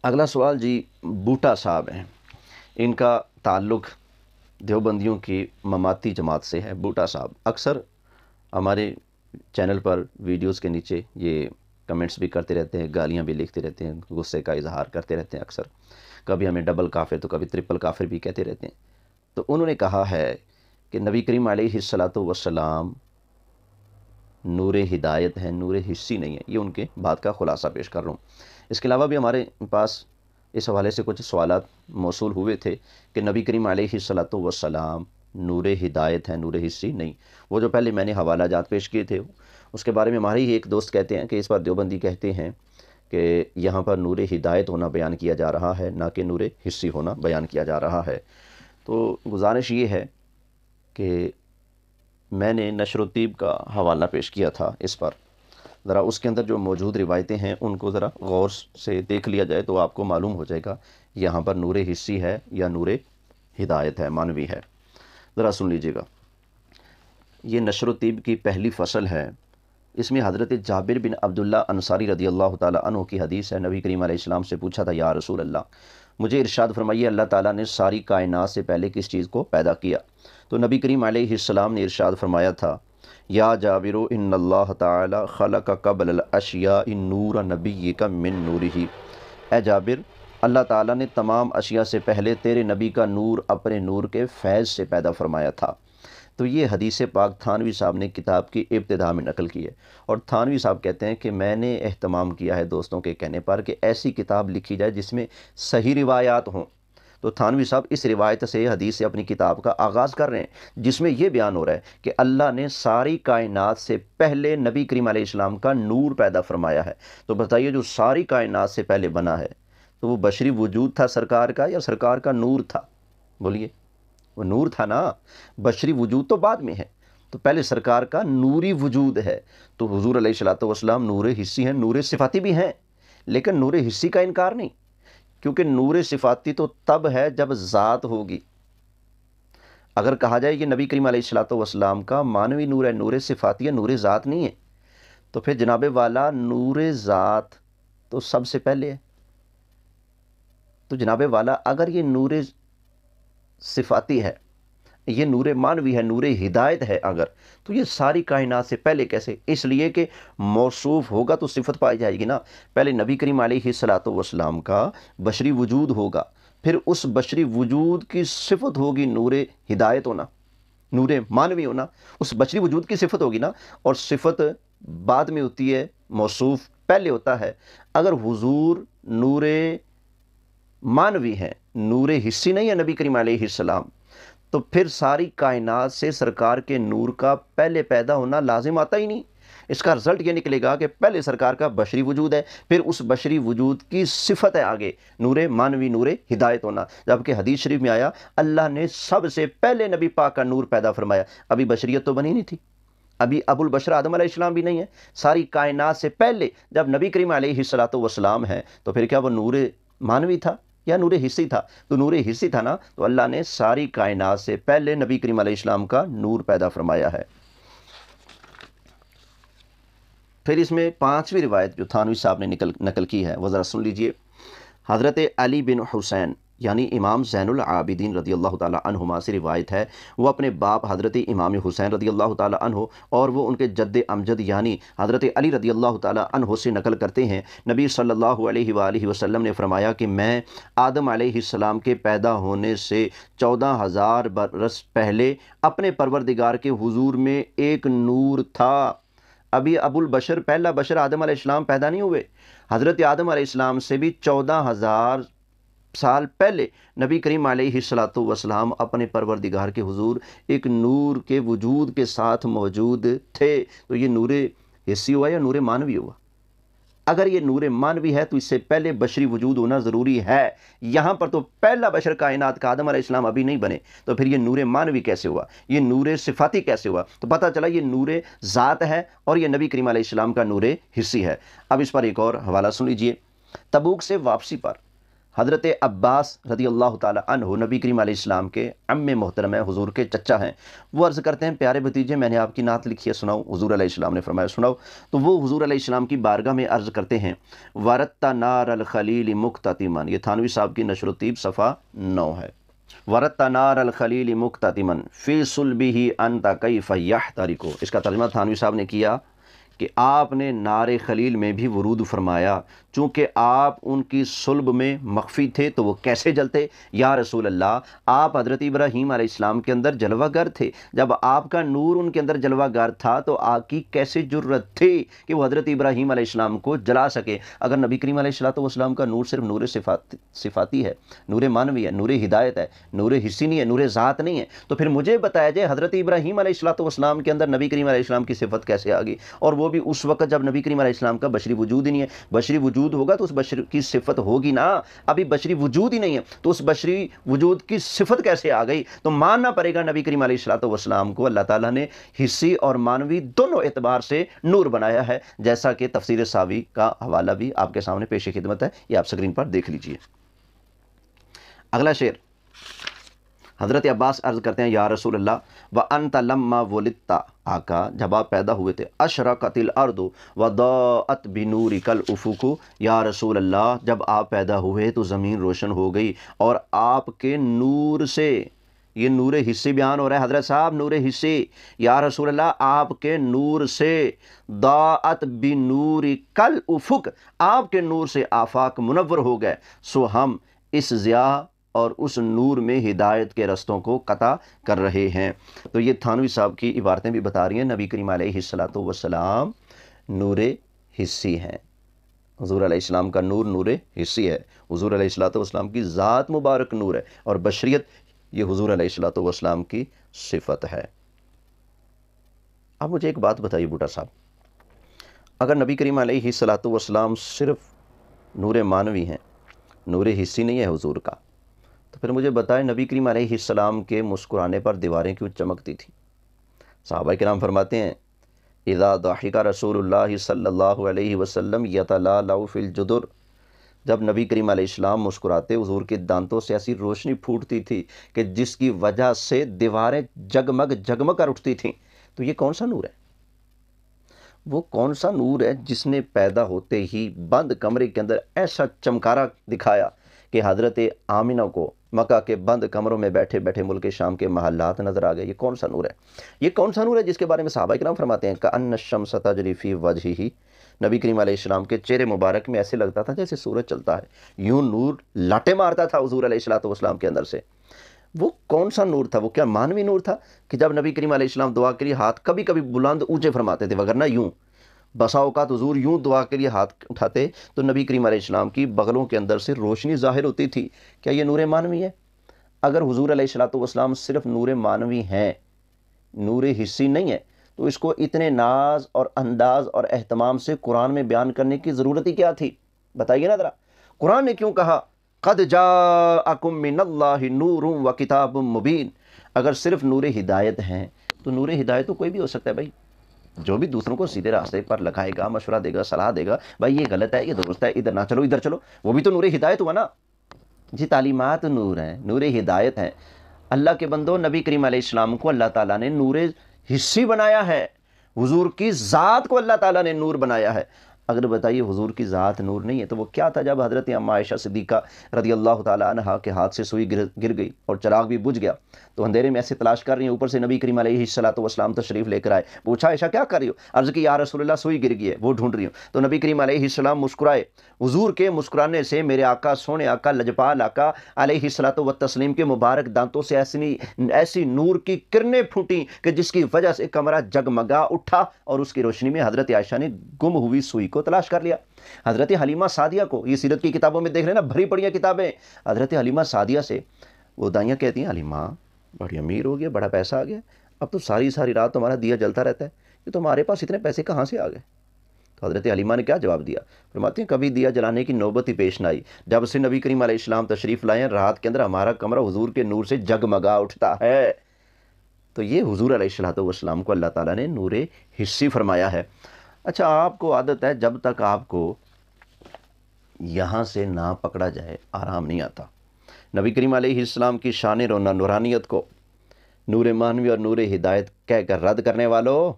اگلا سوال جی بوٹا صاحب ہیں، ان کا تعلق دیوبندیوں کی مماتی جماعت سے ہے۔ بوٹا صاحب اکثر ہمارے چینل پر ویڈیوز کے نیچے یہ کمنٹس بھی کرتے رہتے ہیں، گالیاں بھی لکھتے رہتے ہیں، غصے کا اظہار کرتے رہتے ہیں اکثر، کبھی ہمیں ڈبل کافر تو کبھی ٹرپل کافر بھی کہتے رہتے ہیں۔ تو انہوں نے کہا ہے کہ نبی کریم علیہ الصلاۃ والسلام نور ہدایت ہیں، نور حسی نہیں ہے۔ یہ ان کے بات کا خلاصہ پیش کر رہا ہوں۔ اس کے علاوہ بھی ہمارے پاس اس حوالے سے کچھ سوالات موصول ہوئے تھے کہ نبی کریم علیہ الصلاۃ والسلام نور ہدایت ہیں، نور حسی نہیں۔ وہ جو پہلے میں نے حوالہ جات پیش کیے تھے اس کے بارے میں ہمارے ہی ایک دوست کہتے ہیں کہ اس پر دیوبندی کہتے ہیں کہ یہاں پر نور ہدایت ہونا بیان کیا جا رہا ہے، نہ کہ نور حسی ہونا بیان کیا جا رہا ہے۔ تو گزارش یہ ہے کہ میں نے نشر الطیب کا حوالہ پیش کیا تھا، اس پر ذرا اس کے اندر جو موجود روایتیں ہیں ان کو ذرا غور سے دیکھ لیا جائے تو آپ کو معلوم ہو جائے گا یہاں پر نور حسی ہے یا نور ہدایت ہے، مانوی ہے۔ ذرا سن لیجئے گا۔ یہ نشر الطیب کی پہلی فصل ہے۔ اس میں حضرت جابر بن عبداللہ انصاری رضی اللہ تعالیٰ عنہ کی حدیث ہے۔ نبی کریم علیہ السلام سے پوچھا تھا، یا رسول اللہ مجھے ارشاد فرمائیے اللہ تعالیٰ نے ساری کائنات سے پہلے کس چیز کو پیدا کیا؟ تو نبی کریم علیہ السلام نے ارشاد فرمایا تھا، یا جابر ان اللہ تعالی خلق قبل الاشیاء نور نبیک من نورہ۔ اے جابر، اللہ تعالیٰ نے تمام اشیاء سے پہلے تیرے نبی کا نور اپنے نور کے فیض سے پیدا فرمایا تھا۔ تو یہ حدیث پاک تھانوی صاحب نے کتاب کی ابتدا میں نقل کی ہے، اور تھانوی صاحب کہتے ہیں کہ میں نے اہتمام کیا ہے دوستوں کے کہنے پر کہ ایسی کتاب لکھی جائے جس میں صحیح روایات ہوں۔ تو تھانوی صاحب اس روایت سے حدیث سے اپنی کتاب کا آغاز کر رہے ہیں جس میں یہ بیان ہو رہا ہے کہ اللہ نے ساری کائنات سے پہلے نبی کریم علیہ السلام کا نور پیدا فرمایا ہے۔ تو بتائیے جو ساری کائنات سے پہلے بنا ہے تو وہ بشری وجود تھا سرکار کا یا سرکار کا نور تھا؟ بولیے، وہ نور تھا نا، بشری وجود تو بعد میں ہے، تو پہلے سرکار کا نوری وجود ہے۔ تو حضور علیہ الصلوۃ والسلام نور حسی ہیں، نور صفاتی بھی ہیں، لیکن نور حسی کا انکار نہیں، کیونکہ نور صفاتی تو تب ہے جب ذات ہوگی۔ اگر کہا جائے یہ نبی کریم علیہ الصلوۃ والسلام کا مانوی نور ہے، نور صفاتی ہے، نور ذات نہیں ہے، تو پھر جناب والا نور ذات تو سب سے پہلے ہے۔ تو جناب والا اگر یہ نور صفاتی ہے، یہ نور مانوی ہے، نور ہدایت ہے اگر، تو یہ ساری کائنات سے پہلے کیسے؟ اس لیے کہ موصوف ہوگا تو صفت پائی جائے گی نا۔ پہلے نبی کریم علیہ الصلوۃ والسلام کا بشری وجود ہوگا، پھر اس بشری وجود کی صفت ہوگی نور ہدایت ہونا، نور مانوی ہونا، اس بشری وجود کی صفت ہوگی نا، اور صفت بعد میں ہوتی ہے، موصوف پہلے ہوتا ہے۔ اگر حضور نور مانوی ہیں، نور حسی نہیں ہے نبی کریم علیہ السلام، تو پھر ساری کائنات سے سرکار کے نور کا پہلے پیدا ہونا لازم آتا ہی نہیں۔ اس کا رزلٹ یہ نکلے گا کہ پہلے سرکار کا بشری وجود ہے، پھر اس بشری وجود کی صفت ہے آگے نور مانوی، نور ہدایت ہونا، جبکہ حدیث شریف میں آیا اللہ نے سب سے پہلے نبی پاک کا نور پیدا فرمایا۔ ابھی بشریت تو بنی نہیں تھی، ابھی ابو البشر آدم علیہ السلام بھی نہیں ہے۔ ساری کائنات سے پہلے جب نبی کریم علیہ الصلوۃ والسلام ہے تو پھر کیا وہ نور مانوی تھا یا نور حسی تھا؟ تو نور حسی تھا نا، تو اللہ نے ساری کائنات سے پہلے نبی کریم علیہ السلام کا نور پیدا فرمایا ہے۔ پھر اس میں پانچویں روایت جو تھانوی صاحب نے نقل کی ہے وہ ذرا سن لیجئے۔ حضرت علی بن حسین یعنی امام زین العابدین رضی اللہ تعالیٰ عنہما سے روایت ہے، وہ اپنے باپ حضرت امام حسین رضی اللہ تعالیٰ عنہ اور وہ ان کے جد امجد یعنی حضرت علی رضی اللہ تعالیٰ عنہ سے نقل کرتے ہیں، نبی صلی اللہ علیہ وآلہ وسلم نے فرمایا کہ میں آدم علیہ السلام کے پیدا ہونے سے 14,000 برس پہلے اپنے پروردگار کے حضور میں ایک نور تھا۔ ابھی ابو البشر پہلا بشر آدم علیہ السلام پیدا نہیں ہوئے، حضرت آدم علیہ السلام سے بھی 14,000 سال پہلے نبی کریم علیہ الصلوۃ والسلام اپنے پروردگار کے حضور ایک نور کے وجود کے ساتھ موجود تھے۔ تو یہ نور حسی ہوا یا نور مانوی ہوا؟ اگر یہ نور مانوی ہے تو اس سے پہلے بشری وجود ہونا ضروری ہے۔ یہاں پر تو پہلا بشر کائنات کا آدم علیہ السلام ابھی نہیں بنے، تو پھر یہ نور مانوی کیسے ہوا؟ یہ نور صفاتی کیسے ہوا؟ تو پتہ چلا یہ نور ذات ہے اور یہ نبی کریم علیہ السلام کا نور حسی ہے۔ اب اس پر ایک اور حوالہ سن لیجئے۔ تبوک سے واپسی پر حضرت عباس رضی اللہ تعالی عنہ نبی کریم علیہ السلام کے عم محترم ہیں، حضور کے چچا ہیں، وہ عرض کرتے ہیں پیارے بھتیجے میں نے آپ کی نعت لکھی ہے سناؤ؟ حضور علیہ السلام نے فرمایا سناؤ۔ تو وہ حضور علیہ السلام کی بارگاہ میں عرض کرتے ہیں ورت نار الخلیل مقتتمن، یہ تھانوی صاحب کی نشر و تیب صفحہ 9 ہے۔ ورت نار الخلیل مقتتمن فی صلبہ انت کیف یحترق، اس کا ترجمہ تھانوی صاحب نے کیا کہ آپ نے نار خلیل میں بھی ورود فرمایا، چونکہ آپ ان کی صلب میں مخفی تھے تو وہ کیسے جلتے؟ یا رسول اللہ، آپ حضرت ابراہیم علیہ السلام کے اندر جلوہ گر تھے، جب آپ کا نور ان کے اندر جلوہ گر تھا تو آپ کی کیسے جرت تھی کہ وہ حضرت ابراہیم علیہ السلام کو جلا سکے؟ اگر نبی کریم علیہ السلام کا نور صرف نور صفاتی ہے، نور مانوی ہے، نور ہدایت ہے، نور حسی نہیں ہے، نور ذات نہیں ہے، تو پھر مجھے بتایا جائے حضرت ابراہیم علیہ السلام کے اندر نبی کریم علیہ السلام کی صفت کیسے آ گئی؟ اور وہ بھی اس وقت جب نبی کریم علیہ السلام کا بشری وجود ہی نہیں ہے۔ بشری وجود ہوگا تو اس بشر کی صفت ہوگی نا، ابھی بشری وجود ہی نہیں ہے تو اس بشری وجود کی صفت کیسے آ گئی؟ تو ماننا پڑے گا نبی کریم علیہ السلام کو اللہ تعالیٰ نے حسی اور مانوی دونوں اعتبار سے نور بنایا ہے، جیسا کہ تفسیر ساوی کا حوالہ بھی آپ کے سامنے پیش خدمت ہے، یہ آپ سکرین پر دیکھ لیجئے۔ اگلا شعر، حضرت عباس عرض کرتے ہیں یا رسول اللہ وَأَنْتَ لَمَّا وُلِدْتَ، آقا جب آپ پیدا ہوئے تھے، أَشْرَقَتِ الْأَرْضُ وَضَاءَتْ بِنُورِكَ الْأُفُقُ، یا رسول اللہ جب آپ پیدا ہوئے تو زمین روشن ہو گئی اور آپ کے نور سے، یہ نور حسی بیان ہو رہا ہے حضرت صاحب، نور حسی، یا رسول اللہ آپ کے نور سے، ضاءت بِنُورِكَ الْأُفُقُ، آپ کے نور سے آفاق منور ہو گئے، سو ہم اس ضیاء اور اس نور میں ہدایت کے رستوں کو قطع کر رہے ہیں۔ تو یہ تھانوی صاحب کی عبارتیں بھی بتا رہی ہیں نبی کریم علیہ السلام نور حسی ہیں، حضور علیہ السلام کا نور نور حسی ہے، حضور علیہ السلام کی ذات مبارک نور ہے، اور بشریت یہ حضور علیہ السلام کی صفت ہے۔ اب مجھے ایک بات بتائیے بوٹا صاحب، اگر نبی کریم علیہ السلام صرف نور مانوی ہیں، نور حسی نہیں ہے حضور کا، تو پھر مجھے بتائیں نبی کریم علیہ السلام کے مسکرانے پر دیواریں کیوں چمکتی تھیں؟ صحابہ کرام فرماتے ہیں اذا ضحک رسول اللہ صلی اللہ علیہ وسلم یتلالأ فی الجدر، جب نبی کریم علیہ السلام مسکراتے حضور کے دانتوں سے ایسی روشنی پھوٹتی تھی کہ جس کی وجہ سے دیواریں جگمگ جگمگ کر اٹھتی تھیں۔ تو یہ کون سا نور ہے؟ وہ کون سا نور ہے جس نے پیدا ہوتے ہی بند کمرے کے اندر ایسا چمکارا دکھایا کہ حضرت آمنہ کو مکہ کے بند کمروں میں بیٹھے بیٹھے ملک شام کے محلات نظر آ گئے؟ یہ کون سا نور ہے؟ یہ کون سا نور ہے جس کے بارے میں صحابہ کرام فرماتے ہیں کأن الشمس تجری فی وجہہ، نبی کریم علیہ السلام کے چہرے مبارک میں ایسے لگتا تھا جیسے سورج چلتا ہے، یوں نور لاٹے مارتا تھا حضور علیہ السلام کے اندر سے۔ وہ کون سا نور تھا؟ وہ کیا مانوی نور تھا کہ جب نبی کریم علیہ السلام دعا کے لیے ہاتھ کبھی کبھی بلند اونچے فرماتے تھے، وگرنہ یوں بسا اوقات حضور یوں دعا کے لیے ہاتھ اٹھاتے تو نبی کریم علیہ السلام کی بغلوں کے اندر سے روشنی ظاہر ہوتی تھی؟ کیا یہ نور مانوی ہے؟ اگر حضور علیہ السلام صرف نور مانوی ہیں، نور حسی نہیں ہے، تو اس کو اتنے ناز اور انداز اور اہتمام سے قرآن میں بیان کرنے کی ضرورت ہی کیا تھی؟ بتائیے نا ذرا، قرآن نے کیوں کہا قد جاءکم من اللہ نور و کتاب مبین؟ اگر صرف نور ہدایت ہیں تو نور ہدایت تو کوئی بھی ہو سکتا ہے بھائی، جو بھی دوسروں کو سیدھے راستے پر لگائے گا، مشورہ دے گا، صلاح دے گا، بھائی یہ غلط ہے، یہ درست ہے، ادھر نہ چلو ادھر چلو، وہ بھی تو نور ہدایت ہوا نا جی۔ تعلیمات نور ہیں، نور ہدایت ہیں۔ اللہ کے بندو، نبی کریم علیہ السلام کو اللہ تعالیٰ نے نور حسی بنایا ہے، حضور کی ذات کو اللہ تعالیٰ نے نور بنایا ہے۔ اگر بتائیے حضور کی ذات نور نہیں ہے تو وہ کیا تھا؟ جب حضرت اما عائشہ صدیقہ رضی اللہ تعالیٰ عنہا کے ہاتھ سے سوئی گر گئی اور چراغ بھی بجھ گیا تو اندھیرے میں ایسے تلاش کر رہی ہیں، اوپر سے نبی کریم علیہ السلام تشریف لے کر آئے، پوچھا عائشہ کیا کر رہی ہو؟ عرض کی یا رسول اللہ سوئی گر گئی ہے، وہ ڈھونڈ رہی ہوں۔ تو نبی کریم علیہ السلام مسکرائے، حضور کے مسکرانے سے میرے آقا، سونے آقا، لجپال آقا علیہ السلام کے مبارک دانتوں سے ایسی نور کی کرنیں پھوٹیں کہ جس کی وجہ سے کمرہ جگمگا اٹھا، اور اس کی روشنی میں حضرت عائشہ نے گم ہوئی سوئی کو تلاش کر لیا۔ حضرت حلیمہ سعدیہ کو، یہ سیرت کی کتابوں میں دیکھ رہے ہیں نا، بھری پڑی کتابیں، حضرت حلیمہ سعدیہ سے وہ دائیاں کہتی ہیں حلیمہ بڑی امیر ہو گیا، بڑا پیسہ آ گیا، اب تو ساری رات تمہارا دیا جلتا رہتا ہے، کہ تمہارے پاس اتنے پیسے کہاں سے آ گئے؟ تو حضرت حلیمہ نے کیا جواب دیا؟ فرماتی ہیں کبھی دیا جلانے کی نوبت ہی پیش نہ آئی، جب سے نبی کریم علیہ السلام تشریف لائے ہیں رات کے اندر ہمارا کمرہ حضور کے نور سے جگمگا اٹھتا ہے۔ تو یہ حضور علیہ السلام کو اللہ تعالیٰ نے نور حسی فرمایا ہے۔ اچھا، آپ کو عادت ہے جب تک آپ کو یہاں سے نہ پکڑا جائے آرام نہیں آتا۔ نبی کریم علیہ السلام کی شان نورانیت کو نور مانوی اور نور ہدایت کہہ کر رد کرنے والوں،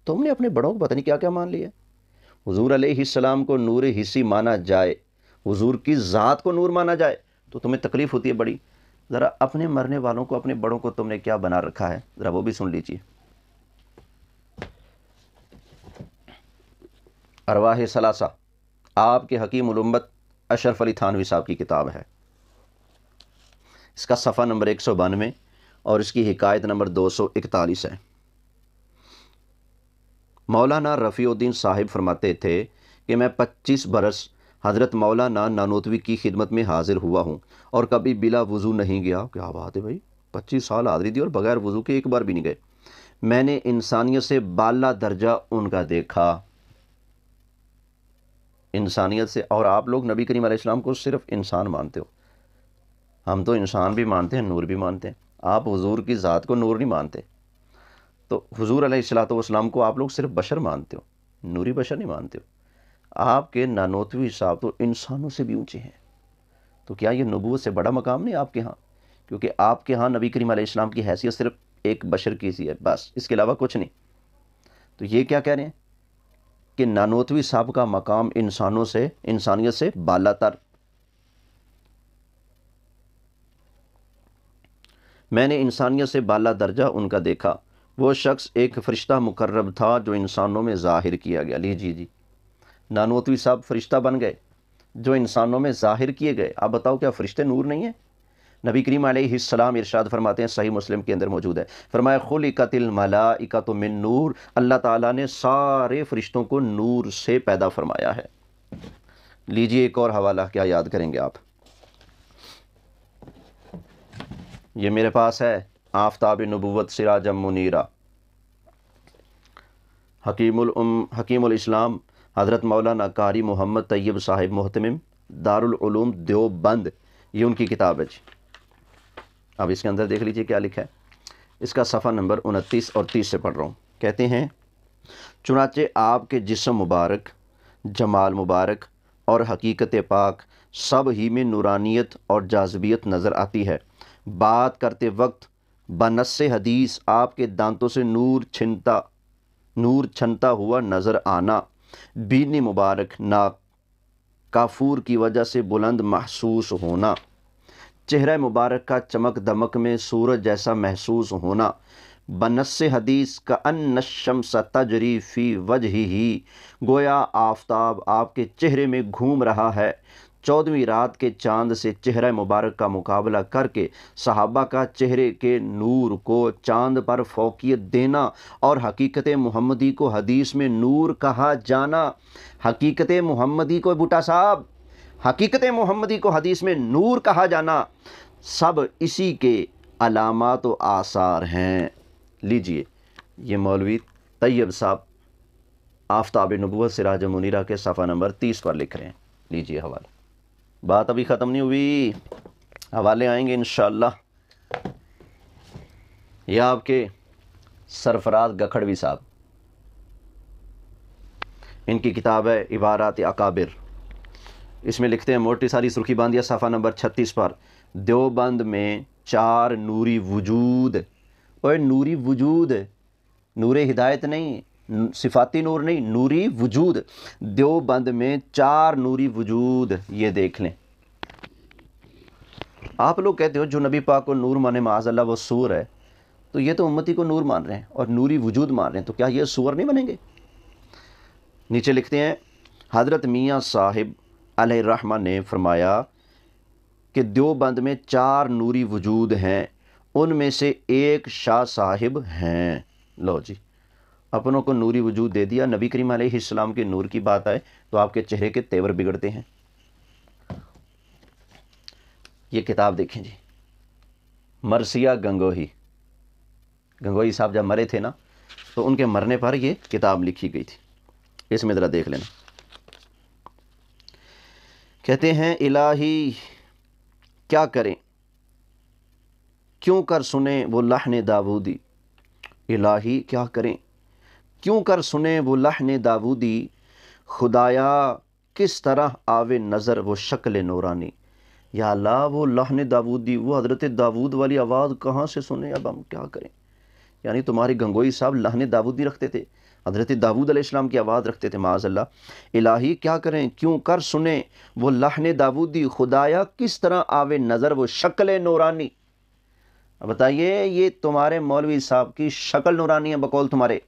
تم نے اپنے بڑوں کو پتہ نہیں کیا کیا مان لیا۔ حضور علیہ السلام کو نور حسی مانا جائے، حضور کی ذات کو نور مانا جائے تو تمہیں تکلیف ہوتی ہے بڑی۔ ذرا اپنے مرنے والوں کو، اپنے بڑوں کو تم نے کیا بنا رکھا ہے، ذرا وہ بھی سن لیجیے۔ ارواح ثلاثہ آپ کے حکیم الامت اشرف علی تھانوی صاحب کی کتاب ہے۔ اس کا صفحہ نمبر 192 اور اس کی حکایت نمبر 241 ہے۔ مولانا رفیع الدین صاحب فرماتے تھے کہ میں 25 برس حضرت مولانا نانوتوی کی خدمت میں حاضر ہوا ہوں اور کبھی بلا وضو نہیں گیا۔ کیا بات ہے بھائی، 25 سال حاضری دی اور بغیر وضو کے ایک بار بھی نہیں گئے۔ میں نے انسانیت سے بالا درجہ ان کا دیکھا، انسانیت سے۔ اور آپ لوگ نبی کریم علیہ السلام کو صرف انسان مانتے ہو، ہم تو انسان بھی مانتے ہیں، نور بھی مانتے ہیں۔ آپ حضور کی ذات کو نور نہیں مانتے، تو حضور علیہ السلام کو آپ لوگ صرف بشر مانتے ہو، نوری بشر نہیں مانتے ہو۔ آپ کے نانوتوی صاحب تو انسانوں سے بھی اونچے ہیں، تو کیا یہ نبوت سے بڑا مقام نہیں آپ کے ہاں؟ کیونکہ آپ کے ہاں نبی کریم علیہ السلام کی حیثیت صرف ایک بشر کی سی ہے، بس اس کے علاوہ کچھ نہیں۔ تو یہ کیا کہہ رہے ہیں کہ نانوتوی صاحب کا مقام انسانوں سے، انسانیت سے بالا تر۔ میں نے انسانیت سے بالا درجہ ان کا دیکھا، وہ شخص ایک فرشتہ مقرب تھا جو انسانوں میں ظاہر کیا گیا۔ لیجیے جی، نانوتوی صاحب فرشتہ بن گئے جو انسانوں میں ظاہر کیے گئے۔ آپ بتاؤ کیا فرشتے نور نہیں ہیں؟ نبی کریم علیہ السلام ارشاد فرماتے ہیں، صحیح مسلم کے اندر موجود ہے، فرمایا خلقت الملائکۃ من نور، اللہ تعالیٰ نے سارے فرشتوں کو نور سے پیدا فرمایا ہے۔ لیجیے ایک اور حوالہ، کیا یاد کریں گے آپ؟ یہ میرے پاس ہے، آفتاب نبوت سراجا منیرا، حکیم الاسلام حضرت مولانا قاری محمد طیب صاحب محتمم دارالعلوم دیوبند، یہ ان کی کتاب ہے جی۔ اب اس کے اندر دیکھ لیجئے کیا لکھا ہے۔ اس کا صفحہ نمبر 29 اور 30 سے پڑھ رہا ہوں۔ کہتے ہیں، چنانچہ آپ کے جسم مبارک، جمال مبارک اور حقیقت پاک سب ہی میں نورانیت اور جاذبیت نظر آتی ہے۔ بات کرتے وقت بنص حدیث آپ کے دانتوں سے نور چھنتا ہوا نظر آنا، بینی مبارک ناک کافور کی وجہ سے بلند محسوس ہونا، چہرہ مبارک کا چمک دمک میں سورج جیسا محسوس ہونا، بنص حدیث کا ان الشمس تجری فی وجہہ، گویا آفتاب آپ کے چہرے میں گھوم رہا ہے۔ 14ویں رات کے چاند سے چہرہ مبارک کا مقابلہ کر کے صحابہ کا چہرے کے نور کو چاند پر فوقیت دینا اور حقیقت محمدی کو حدیث میں نور کہا جانا، حقیقت محمدی کو بوٹا صاحب، حقیقت محمدی کو حدیث میں نور کہا جانا، سب اسی کے علامات و آثار ہیں۔ لیجئے، یہ مولوی طیب صاحب آفتاب نبوت سراج منیرہ کے صفحہ نمبر 30 پر لکھ رہے ہیں۔ لیجئے حوالہ، بات ابھی ختم نہیں ہوئی، حوالے آئیں گے انشاءاللہ۔ یہ آپ کے سرفراز گکھڑوی صاحب، ان کی کتاب ہے عبارات اکابر، اس میں لکھتے ہیں، موٹی ساری سرخی باندھیا، صفحہ نمبر 36 پر، دیوبند میں 4 نوری وجود، اور نوری وجود، نور ہدایت نہیں، صفاتی نور نہیں، نوری وجود، دیوبند میں 4 نوری وجود، یہ دیکھ لیں۔ آپ لوگ کہتے ہو جو نبی پاک کو نور مانے معاذ اللہ وہ سور ہے، تو یہ تو امتی کو نور مان رہے ہیں اور نوری وجود مان رہے ہیں، تو کیا یہ سور نہیں بنیں گے؟ نیچے لکھتے ہیں، حضرت میاں صاحب علیہ الرحمہ نے فرمایا کہ دیوبند میں 4 نوری وجود ہیں، ان میں سے ایک شاہ صاحب ہیں۔ لو جی، اپنوں کو نوری وجود دے دیا، نبی کریم علیہ السلام کے نور کی بات آئے تو آپ کے چہرے کے تیور بگڑتے ہیں۔ یہ کتاب دیکھیں جی، مرثیہ گنگوہی صاحب جب مرے تھے نا، تو ان کے مرنے پر یہ کتاب لکھی گئی تھی، اس میں ذرا دیکھ لینا۔ کہتے ہیں، الہی کیا کریں، کیوں کر سنیں وہ لحن داودی، الہی کیا کریں کیوں کر سنیں وہ لحن داودی، خدایا کس طرح آوے نظر وہ شکل نورانی. یا اللہ وہ لحن داودی، وہ حضرت داود والی آواز کہاں سے سنیں؟ اب ہم کیا کریں؟ یعنی تمہارے گنگوئی صاحب لحن داودی رکھتے تھے، حضرت داود علیہ السلام کی آواز رکھتے تھے، معاذ اللہ. الہی کیا کریں، کیوں کر سنیں وہ لحن داودی، خدایا کس طرح آوے نظر وہ شکل نورانی. اب بتائیے یہ تمہارے مولوی صاحب کی شکل نورانی ہے بقول تمہارے.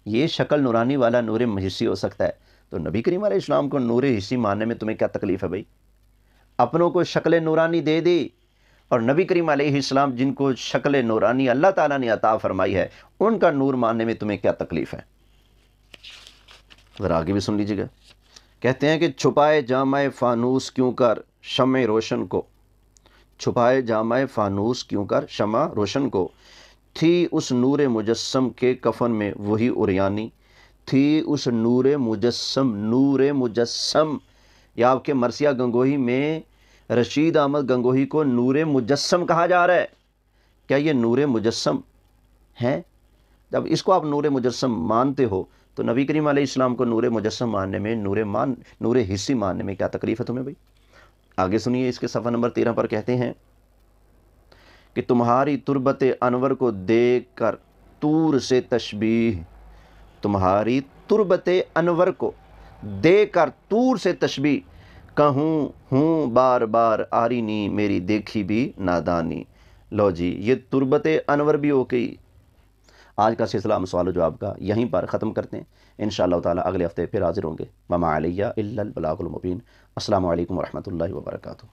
یہ شکل نورانی والا نور حسی ہو سکتا ہے تو نبی کریم علیہ السلام کو نور حسی ماننے میں تمہیں کیا تکلیف ہے بھائی؟ اپنوں کو شکل نورانی دے دی اور نبی کریم علیہ السلام جن کو شکل نورانی اللہ تعالیٰ نے عطا فرمائی ہے ان کا نور ماننے میں تمہیں کیا تکلیف ہے؟ ذرا آگے بھی سن لیجیے گا. کہتے ہیں کہ چھپائے جامع فانوس کیوں کر شمع روشن کو، چھپائے جامع فانوس کیوں کر شمع روشن کو، تھی اس نور مجسم کے کفن میں وہی عریانی. تھی اس نور مجسم، نور مجسم، یا آپ کے مرثیہ گنگوہی میں رشید احمد گنگوہی کو نور مجسم کہا جا رہا ہے. کیا یہ نور مجسم ہے؟ جب اس کو آپ نور مجسم مانتے ہو تو نبی کریم علیہ السلام کو نور مجسم ماننے میں، نور حسی ماننے میں کیا تکلیف ہے تمہیں بھائی؟ آگے سنیے اس کے صفحہ نمبر 13 پر کہتے ہیں کہ تمہاری تربت انور کو دیکھ کر طور سے تشبیہ، تمہاری تربت انور کو دیکھ کر طور سے تشبیہ، کہوں ہوں بار بار آرینی میری دیکھی بھی نادانی. لو جی یہ تربت انور بھی ہو گئی. آج کا سلسلہ ہم سوال و جواب کا یہیں پر ختم کرتے ہیں. انشاءاللہ تعالی اگلے ہفتے پھر حاضر ہوں گے. وما علیہ الا البلاغ المبین. السلام علیکم ورحمۃ اللہ وبرکاتہ.